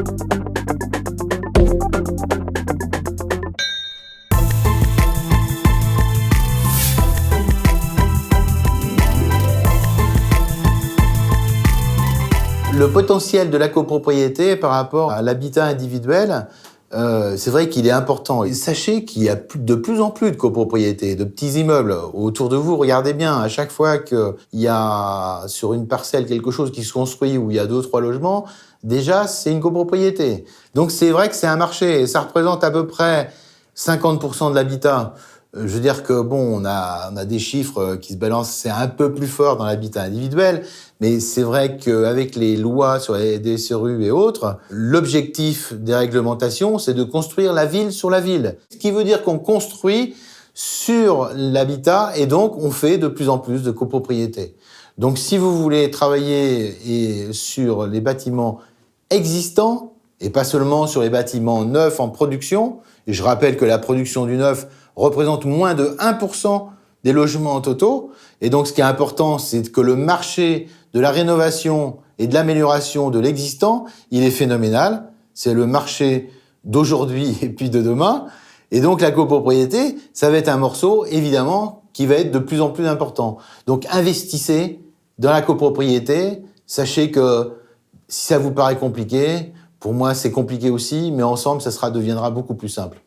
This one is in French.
Le potentiel de la copropriété par rapport à l'habitat individuel, c'est vrai qu'il est important. Et sachez qu'il y a de plus en plus de copropriétés, de petits immeubles autour de vous. Regardez bien, à chaque fois qu'il y a sur une parcelle quelque chose qui se construit où il y a 2 ou 3 logements, déjà c'est une copropriété. Donc c'est vrai que c'est un marché et ça représente à peu près 50% de l'habitat. Je veux dire que bon, on a des chiffres qui se balancent, c'est un peu plus fort dans l'habitat individuel, mais c'est vrai qu'avec les lois sur les DSRU et autres, l'objectif des réglementations, c'est de construire la ville sur la ville. Ce qui veut dire qu'on construit sur l'habitat et donc on fait de plus en plus de copropriétés. Donc si vous voulez travailler sur les bâtiments existants et pas seulement sur les bâtiments neufs en production, et je rappelle que la production du neuf représente moins de 1% des logements totaux. Et donc, ce qui est important, c'est que le marché de la rénovation et de l'amélioration de l'existant, il est phénoménal. C'est le marché d'aujourd'hui et puis de demain. Et donc, la copropriété, ça va être un morceau, évidemment, qui va être de plus en plus important. Donc, investissez dans la copropriété. Sachez que si ça vous paraît compliqué, pour moi, c'est compliqué aussi, mais ensemble, ça deviendra beaucoup plus simple.